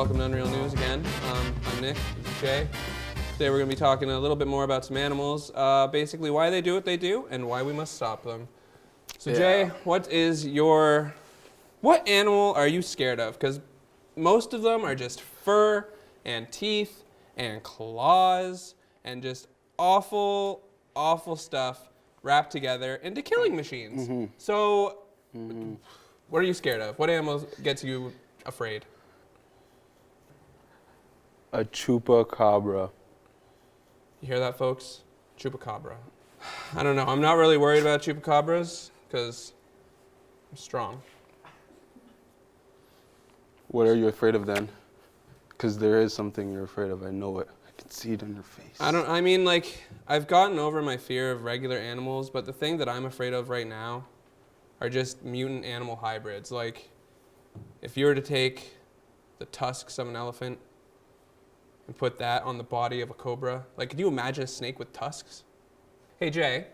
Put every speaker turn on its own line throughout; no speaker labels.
Welcome to Unreal News again. I'm Nick, this is Jay. Today we're going to be talking a little bit more about some animals, basically why they do what they do and why we must stop them. So Jay, what animal are you scared of? Because most of them are just fur and teeth and claws and just awful, awful stuff wrapped together into killing machines.
Mm-hmm.
So, what are you scared of? What animal gets you afraid?
A chupacabra.
You hear that, folks? Chupacabra. I don't know. I'm not really worried about chupacabras because I'm strong.
What are you afraid of then? Because there is something you're afraid of. I know it. I can see it in your face.
I mean, like, I've gotten over my fear of regular animals, but the thing that I'm afraid of right now are just mutant animal hybrids. Like, if you were to take the tusks of an elephant and put that on the body of a cobra, like, could you imagine a snake with tusks? Hey, Jay,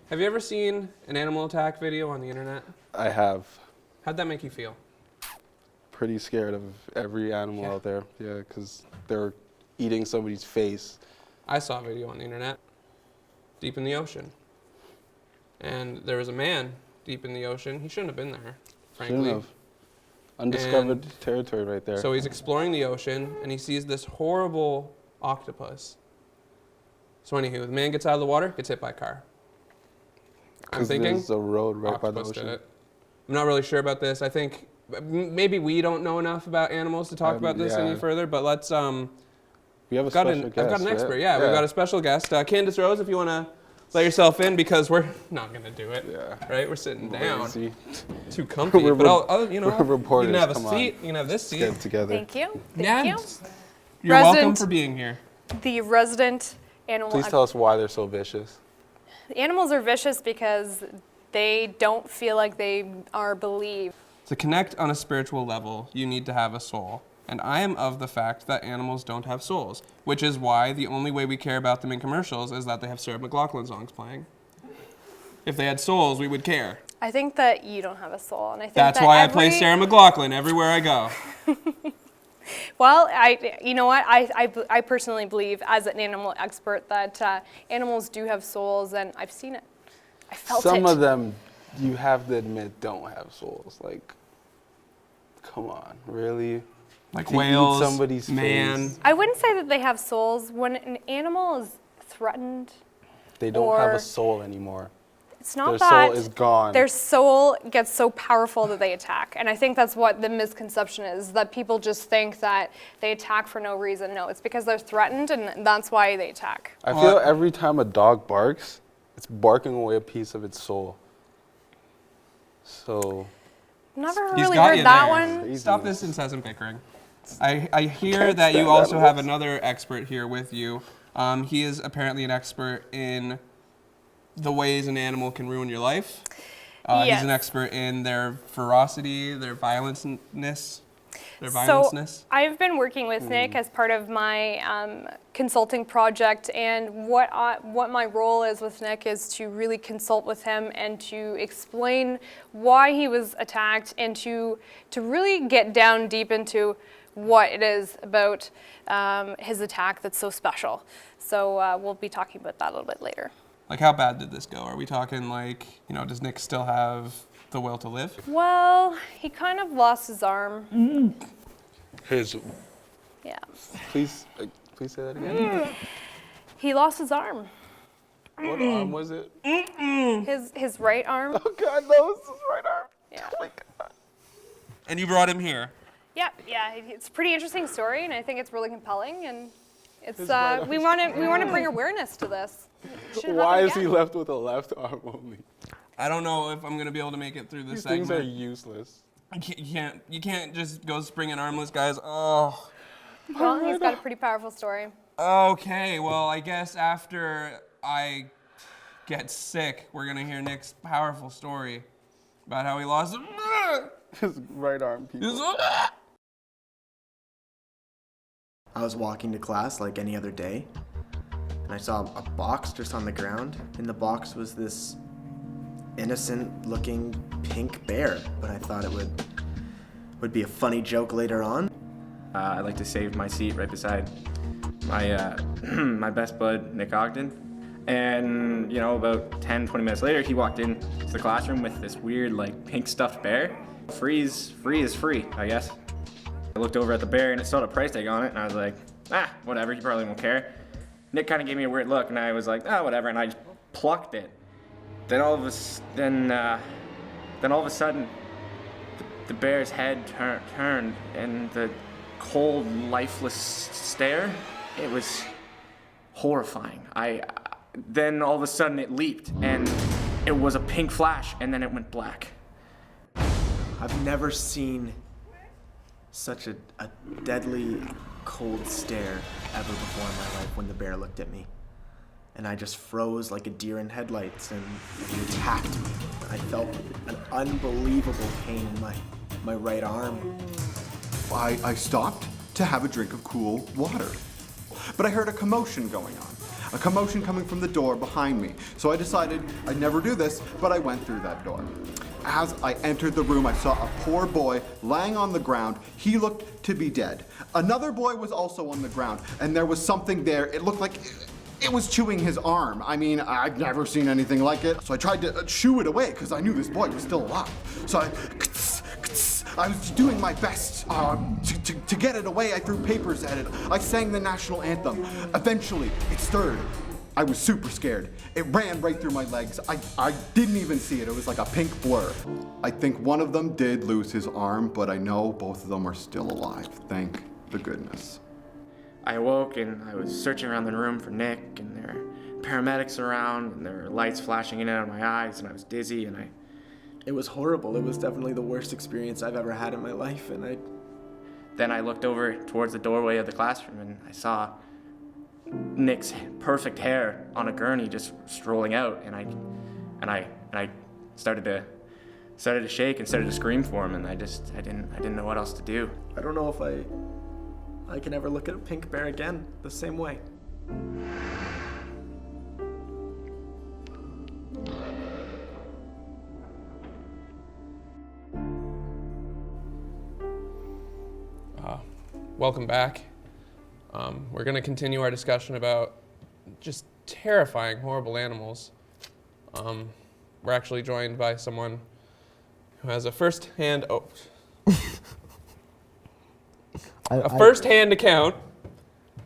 have you ever seen an animal attack video on the internet?
I have.
How'd that make you feel?
Pretty scared of every animal out there. Yeah, because they're eating somebody's face.
I saw a video on the internet, deep in the ocean. And there was a man deep in the ocean. He shouldn't have been there, frankly.
Shouldn't have. Undiscovered territory right there.
So he's exploring the ocean, and he sees this horrible octopus. So anywho, the man gets out of the water, gets hit by a car. I'm thinking
there's a road right by the
octopus
ocean.
did it. I'm not really sure about this. I think maybe we don't know enough about animals to talk about this any further, but let's...
we have a special guest,
I've got an expert,
right?
yeah. We've got a special guest. Candice-Rose, if you want to let yourself in, because we're not going to do it, right? We're sitting down. Too comfy, but I'll you know,
reporters,
you can have a seat, you can have this seat.
Get together.
Thank you. Thank you.
You're welcome for being here.
The resident animal.
Please tell us why they're so vicious.
Animals are vicious because they don't feel like they are believed.
To connect on a spiritual level, you need to have a soul. And I am of the fact that animals don't have souls, which is why the only way we care about them in commercials is that they have Sarah McLachlan songs playing. If they had souls, we would care.
I think that you don't have a soul, and I think
that's why I play Sarah McLachlan everywhere I go.
Well, you know what? I personally believe, as an animal expert, that animals do have souls, and I've seen it. I felt it.
Some of them, you have to admit, don't have souls. Like, come on, really?
Like whales,
somebody's
man.
face.
I wouldn't say that they have souls. When an animal is threatened,
they don't have a soul anymore.
It's not
their
that
soul is gone.
Their soul gets so powerful that they attack. And I think that's what the misconception is, that people just think that they attack for no reason. No, it's because they're threatened, and that's why they attack.
I feel every time a dog barks, it's barking away a piece of its soul. So...
Never really heard that one.
Stop this incessant bickering. I hear that you also have another expert here with you. He is apparently an expert in the ways an animal can ruin your life. He's an expert in their ferocity, their violenceness.
So I've been working with Nick as part of my consulting project, and what my role is with Nick is to really consult with him and to explain why he was attacked, and to really get down deep into what it is about his attack that's so special. So we'll be talking about that a little bit later.
Like, how bad did this go? Are we talking like, you know, does Nick still have the will to live?
Well, he kind of lost his arm.
His...
Yeah.
Please say that again.
He lost his arm.
What arm was it?
His right arm.
Oh God, no, it's his right arm.
Yeah.
Oh my God.
And you brought him here.
Yeah. It's a pretty interesting story, and I think it's really compelling, and it's we want to bring awareness to this.
Why is he left with a left arm only?
I don't know if I'm gonna be able to make it through this segment.
These things are useless.
You can't just go springing armless, guys. Oh.
Well, he's got a pretty powerful story.
Okay, well, I guess after I get sick, we're gonna hear Nick's powerful story about how he lost
his right arm, people.
I was walking to class like any other day, and I saw a box just on the ground. In the box was this innocent-looking pink bear, but I thought it would be a funny joke later on.
I like to save my seat right beside my my best bud, Nick Ogden. And, you know, about 10, 20 minutes later, he walked in to the classroom with this weird, like, pink stuffed bear. Free is free, I guess. I looked over at the bear and it still had a price tag on it, and I was like, whatever, he probably won't care. Nick kind of gave me a weird look, and I was like, whatever, and I just plucked it. Then all of a sudden, the bear's head turned, and the cold, lifeless stare, it was horrifying. Then all of a sudden it leaped, and it was a pink flash, and then it went black.
I've never seen such a deadly, cold stare ever before in my life when the bear looked at me. And I just froze like a deer in headlights, and it attacked me. I felt an unbelievable pain in my right arm.
I stopped to have a drink of cool water. But I heard a commotion going on. A commotion coming from the door behind me. So I decided I'd never do this, but I went through that door. As I entered the room, I saw a poor boy lying on the ground. He looked to be dead. Another boy was also on the ground, and there was something there. It looked like it was chewing his arm. I mean, I've never seen anything like it. So I tried to shoo it away because I knew this boy was still alive. So I was doing my best to get it away. I threw papers at it. I sang the national anthem. Eventually, it stirred. I was super scared. It ran right through my legs. I didn't even see it. It was like a pink blur. I think one of them did lose his arm, but I know both of them are still alive. Thank the goodness.
I awoke and I was searching around the room for Nick, and there were paramedics around, and there were lights flashing in and out of my eyes, and I was dizzy, and
It was horrible. It was definitely the worst experience I've ever had in my life, and
Then I looked over towards the doorway of the classroom, and I saw Nick's perfect hair on a gurney just strolling out, and I started to shake and started to scream for him, and I didn't know what else to do.
I don't know if I can ever look at a pink bear again the same way.
Welcome back. We're going to continue our discussion about just terrifying, horrible animals. We're actually joined by someone who has a first-hand account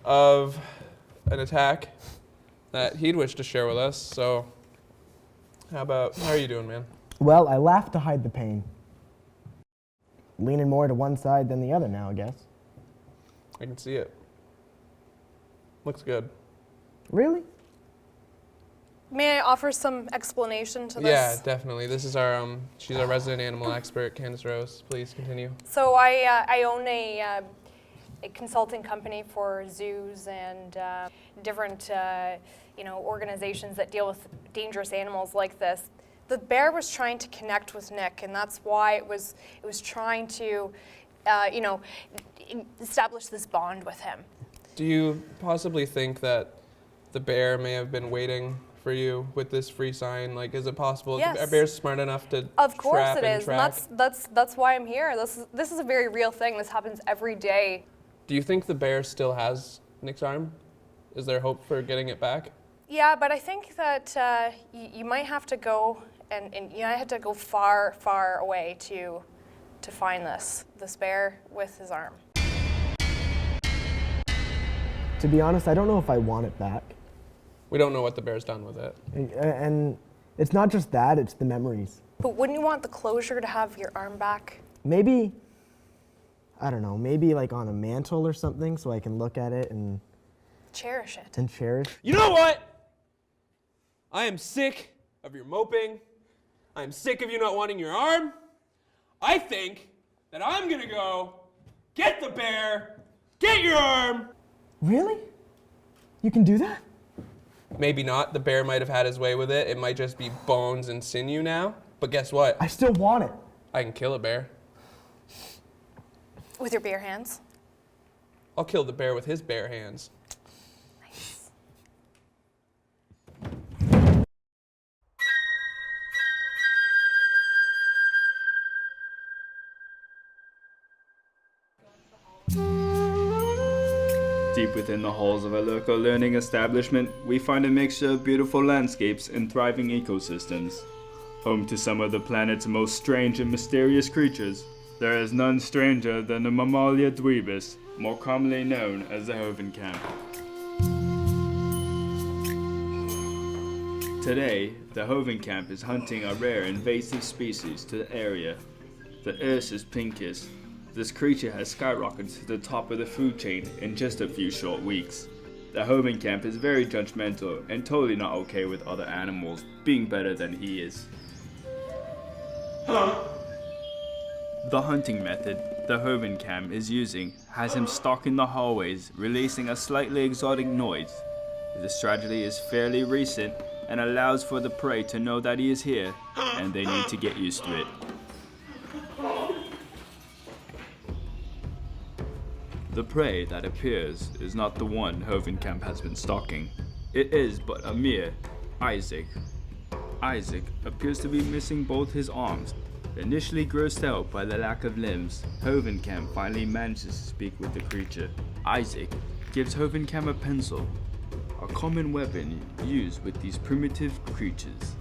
of an attack that he'd wish to share with us. So, how are you doing, man?
Well, I laugh to hide the pain. Leaning more to one side than the other now, I guess.
I can see it. Looks good.
Really?
May I offer some explanation to this?
Yeah, definitely. This is she's our resident animal expert, Candice-Rose. Please continue.
So I own a consulting company for zoos and different organizations that deal with dangerous animals like this. The bear was trying to connect with Nick, and that's why it was trying to establish this bond with him.
Do you possibly think that the bear may have been waiting for you with this free sign? Like, is it possible?
Yes.
Are bears smart enough to
Of course
trap
it
and
is.
track?
And that's why I'm here. This is a very real thing. This happens every day.
Do you think the bear still has Nick's arm? Is there hope for getting it back?
Yeah, but I think that you might have to go and I had to go far, far away to find this bear with his arm.
To be honest, I don't know if I want it back.
We don't know what the bear's done with it.
And it's not just that, it's the memories.
But wouldn't you want the closure to have your arm back?
Maybe, I don't know, maybe like on a mantle or something so I can look at it and
Cherish it.
and cherish.
You know what? I am sick of your moping. I am sick of you not wanting your arm. I think that I'm gonna go get the bear, get your arm.
Really? You can do that?
Maybe not. The bear might have had his way with it. It might just be bones and sinew now. But guess what?
I still want it.
I can kill a bear.
With your bare hands?
I'll kill the bear with his bare hands.
Nice.
Deep within the halls of a local learning establishment, we find a mixture of beautiful landscapes and thriving ecosystems. Home to some of the planet's most strange and mysterious creatures, there is none stranger than the Mammalia dweebus, more commonly known as the Hovencamp. Today, the Hovencamp is hunting a rare invasive species to the area, the Ursus pincus. This creature has skyrocketed to the top of the food chain in just a few short weeks. The Hovencamp is very judgmental and totally not okay with other animals being better than he is. The hunting method the Hovencamp is using has him stalking the hallways, releasing a slightly exotic noise. This strategy is fairly recent and allows for the prey to know that he is here, and they need to get used to it. The prey that appears is not the one Hovencamp has been stalking. It is but a mere Isaac. Isaac appears to be missing both his arms. Initially grossed out by the lack of limbs, Hovencamp finally manages to speak with the creature. Isaac gives Hovencamp a pencil, a common weapon used with these primitive creatures.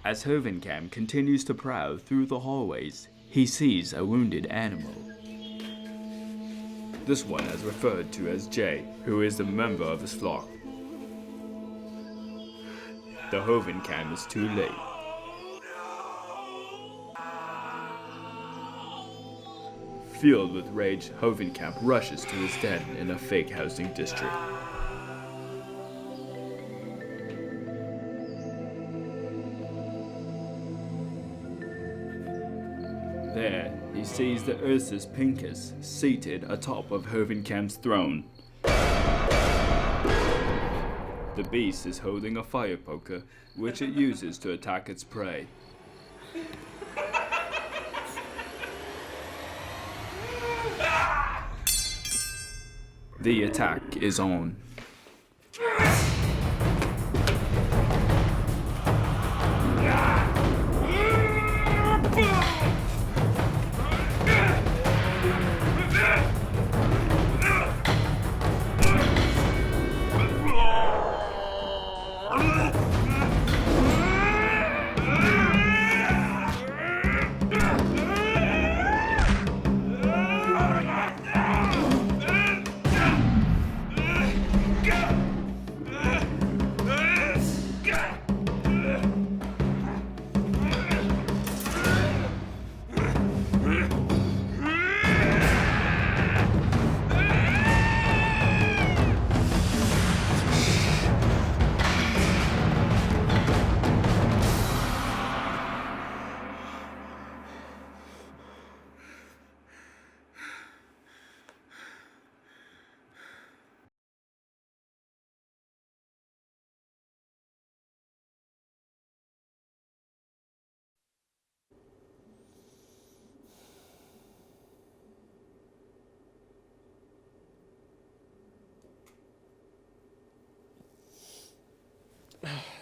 As Hovencamp continues to prowl through the hallways, he sees a wounded animal. This one is referred to as Jay, who is a member of his flock. The Hovencamp is too late. Filled with rage, Hovencamp rushes to his den in a fake housing district. There, he sees the Ursus pincus seated atop of Hovencamp's throne. The beast is holding a fire poker, which it uses to attack its prey. The attack is on.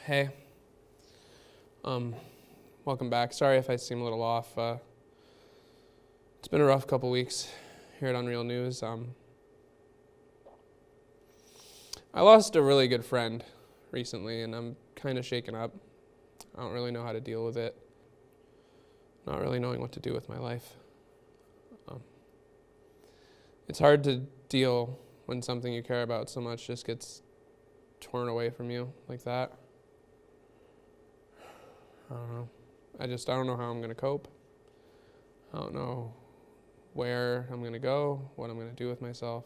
Hey. Welcome back. Sorry if I seem a little off. It's been a rough couple weeks here at Unreal News. I lost a really good friend recently, and I'm kind of shaken up. I don't really know how to deal with it. Not really knowing what to do with my life. It's hard to deal when something you care about so much just gets torn away from you like that. I don't know. I don't know how I'm going to cope. I don't know where I'm going to go, what I'm going to do with myself.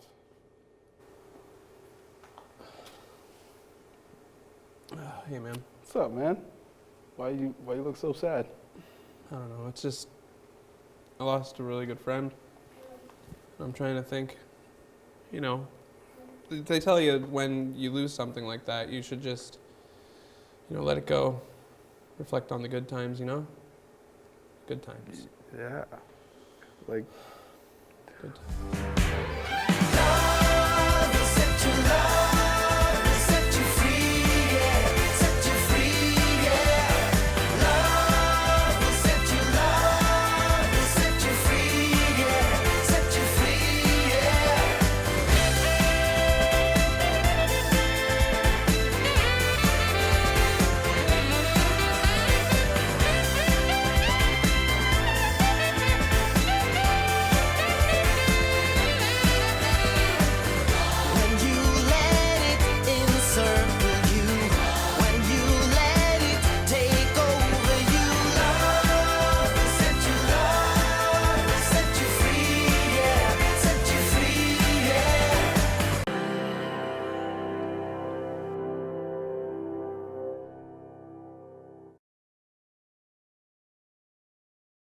Hey, man.
What's up, man? Why you look so sad?
I don't know. It's just, I lost a really good friend. I'm trying to think, they tell you when you lose something like that, you should just, let it go. Reflect on the good times, Good times.
Yeah. Like,
Good times.